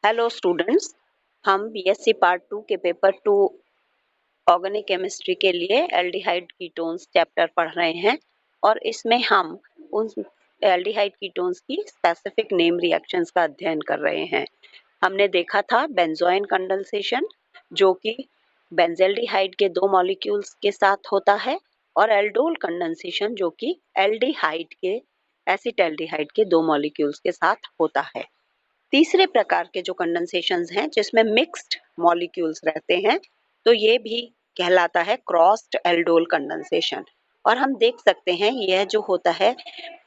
Hello students, हम BSc part 2 के paper 2 organic chemistry के लिए एल्डिहाइड कीटोन्स चैप्टर पढ़ रहे हैं और इसमें हम उन एल्डिहाइड कीटोन्स की स्पेसिफिक नेम रिएक्शंस का अध्ययन कर रहे हैं। हमने देखा था बेंजोइन कंडेंसेशन जो कि बेंजेल्डिहाइड के दो मॉलिक्यूल्स के साथ होता है और एल्डोल कंडेंसेशन जो कि एल्डिहाइड के एसिटल्डिहाइड के दो मॉलिक्यूल्स के साथ होता है। तीसरे प्रकार के जो कंडेंसेशंस हैं जिसमें मिक्स्ड मॉलिक्यूल्स रहते हैं तो ये भी कहलाता है क्रॉस्ड एल्डोल कंडेंसेशन। और हम देख सकते हैं यह जो होता है,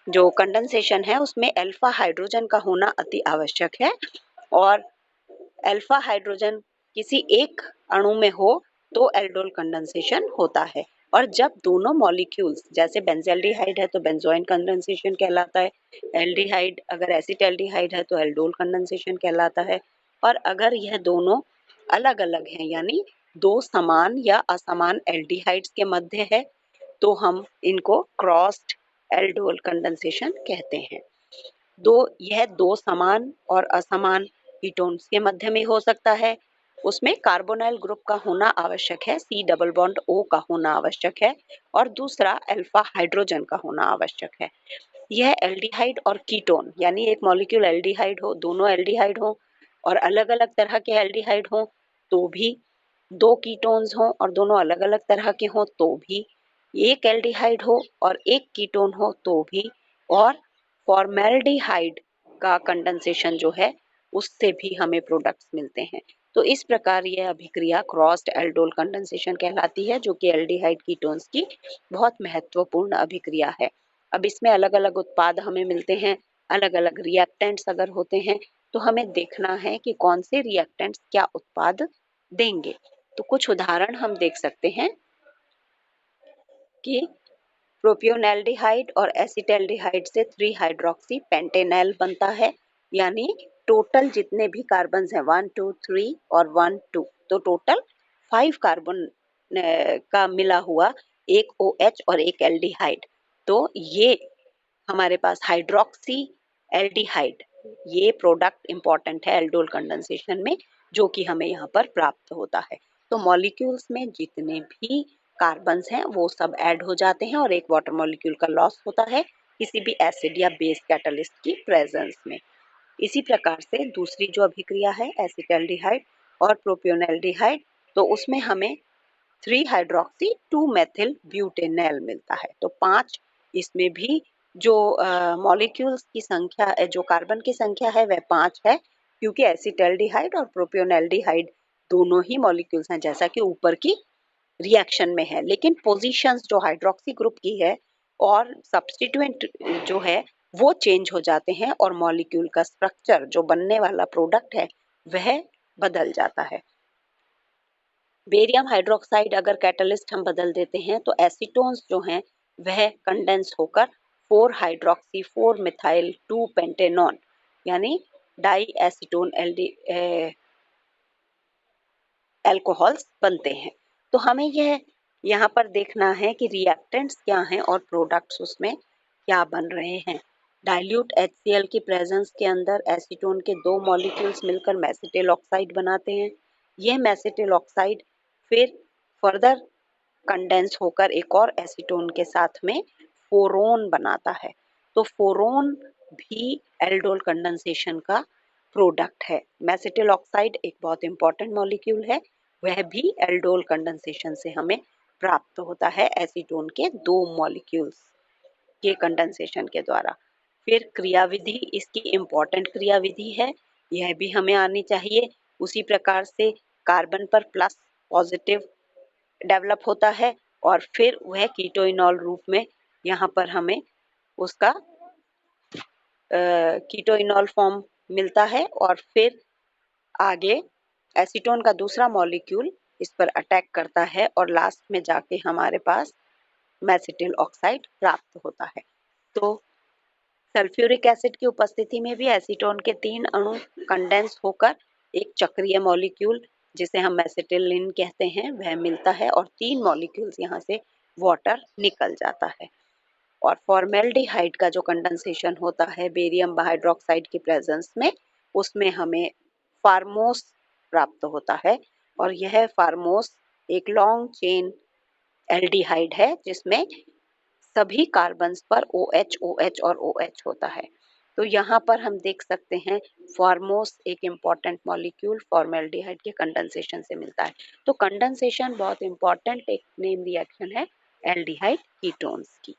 जो कंडेंसेशन है उसमें अल्फा हाइड्रोजन का होना अति आवश्यक है और अल्फा हाइड्रोजन किसी एक अणु में हो तो एल्डोल कंडेंसेशन होता है। और जब दोनों मॉलिक्यूल्स, जैसे बेंजेल्डिहाइड है तो बेंजोइन कंडेंसेशन कहलाता है, एल्डिहाइड अगर एसिटल्डिहाइड है तो एल्डोल कंडेंसेशन कहलाता है। और अगर यह दोनों अलग अलग हैं यानी दो समान या असमान एल्डिहाइड्स के मध्य है तो हम इनको क्रॉस्ड एल्डोल कंडेंसेशन कहते हैं। यह दो समान और असमान कीटोन्स के मध्य में हो सकता है। उसमें कार्बोनाइल ग्रुप का होना आवश्यक है, सी डबल बॉन्ड ओ का होना आवश्यक है और दूसरा अल्फा हाइड्रोजन का होना आवश्यक है। यह एल्डिहाइड और कीटोन यानी एक मॉलिक्यूल एल्डिहाइड हो, दोनों एल्डिहाइड हो और अलग अलग तरह के एल्डिहाइड हो तो भी, दो कीटोन्स हो और दोनों अलग अलग तरह के हो तो भी, एक एल्डिहाइड हो और एक कीटोन हो तो भी, और फॉर्मेल्डिहाइड का कंडेंसेशन जो है उससे भी हमें प्रोडक्ट्स मिलते हैं। तो इस प्रकार यह अभिक्रिया क्रॉस्ड एल्डोल कंडेंसेशन कहलाती है जो कि एल्डिहाइड कीटोन्स की बहुत महत्वपूर्ण अभिक्रिया है। अब इसमें अलग अलग उत्पाद हमें मिलते हैं, अलग अलग रिएक्टेंट्स अगर होते हैं तो हमें देखना है कि कौन से रिएक्टेंट्स क्या उत्पाद देंगे। तो कुछ उदाहरण हम देख सकते हैं कि प्रोपियोनेल्डिहाइड और एसिटल्डिहाइड से 3 हाइड्रोक्सी पेंटेनॉल बनता है, यानी टोटल जितने भी कार्बन हैं 1 2 3 और 1 2, तो टोटल 5 कार्बन का मिला हुआ एक OH और एक एल्डिहाइड। तो ये हमारे पास हाइड्रोक्सी एल्डिहाइड, ये प्रोडक्ट इंपॉर्टेंट है एल्डोल कंडेंसेशन में जो कि हमें यहाँ पर प्राप्त होता है। तो मॉलिक्यूल्स में जितने भी कार्बन्स हैं वो सब ऐड हो जाते हैं और एक वाटर मॉलिक्यूल का लॉस होता है किसी भी एसिड या बेस कैटलिस्ट की प्रेजेंस में। इसी प्रकार से दूसरी जो अभिक्रिया है एसिटल्डिहाइड और प्रोपियोनेल्डिहाइड, तो उसमें हमें 3 हाइड्रोक्सी 2 मेथिल ब्यूटेनॉल मिलता है। तो 5 इसमें भी जो मॉलिक्यूल्स की संख्या, जो कार्बन की संख्या है वह 5 है क्योंकि एसिटल्डिहाइड और प्रोपियोनेल्डिहाइड दोनों ही मॉलिक्यूल्स हैं जैसा कि ऊपर की रिएक्शन में है, लेकिन पोजीशंस जो हाइड्रोक्सी ग्रुप की है और सब्स्टिट्यूएंट जो है वो चेंज हो जाते हैं और मॉलिक्यूल का स्ट्रक्चर, जो बनने वाला प्रोडक्ट है, वह बदल जाता है। बेरियम हाइड्रोक्साइड अगर कैटलिस्ट हम बदल देते हैं तो एसीटोन्स जो हैं वह कंडेंस होकर 4 हाइड्रोक्सी 4 मिथाइल 2 पेंटेनॉन यानी डाई एसीटोन एल्कोहल्स बनते हैं। तो हमें यह यहाँ पर देखना है कि रिएक्टेंट्स क्या हैं और प्रोडक्ट्स उसमें क्या बन रहे हैं। डाइल्यूट HCl की प्रेजेंस के अंदर एसीटोन के दो मॉलिक्यूल्स मिलकर मेसिटिल ऑक्साइड बनाते हैं। यह मेसिटिल ऑक्साइड फिर फर्दर कंडेंस होकर एक और एसीटोन के साथ में फोरोन बनाता है। तो फोरोन भी एल्डोल कंडेंसेशन का प्रोडक्ट है। मेसिटिल ऑक्साइड एक बहुत इंपॉर्टेंट मॉलिक्यूल है, वह भी एल्डोल कंडेंसेशन से हमें प्राप्त होता है एसीटोन के दो मॉलिक्यूल्स के कंडेंसेशन के द्वारा। फिर क्रियाविधि इसकी इंपॉर्टेंट क्रियाविधि है, यह भी हमें आनी चाहिए। उसी प्रकार से कार्बन पर प्लस पॉजिटिव डेवलप होता है और फिर वह कीटोइनॉल रूप में यहाँ पर हमें उसका कीटोइनॉल फॉर्म मिलता है और फिर आगे एसीटोन का दूसरा मॉलिक्यूल इस पर अटैक करता है और लास्ट में जाके हमारे पास मेसिटिल ऑक्साइड प्राप्त होता है। तो सल्फ्यूरिक एसिड की उपस्थिति में भी एसीटोन के 3 अणु कंडेंस होकर एक चक्रीय मॉलिक्यूल जिसे हम मेसिटिलिन कहते हैं वह मिलता है और 3 मॉलिक्यूल्स यहाँ से वाटर निकल जाता है। और फॉर्मेल्डिहाइड का जो कंडेंसेशन होता है बेरियम हाइड्रोक्साइड की प्रेजेंस में, उसमें हमें फार्मोस प्राप्त होता है और यह फार्मोस एक लॉन्ग चेन एल्डिहाइड है जिसमें सभी कार्बन्स पर OH OH और OH होता है। तो यहाँ पर हम देख सकते हैं फॉर्मोस एक इम्पॉर्टेंट मॉलिक्यूल फॉर्मेल्डिहाइड के कंडेंसेशन से मिलता है। तो कंडेंसेशन बहुत इम्पॉर्टेंट एक नेम रिएक्शन है एल्डिहाइड कीटोन्स की।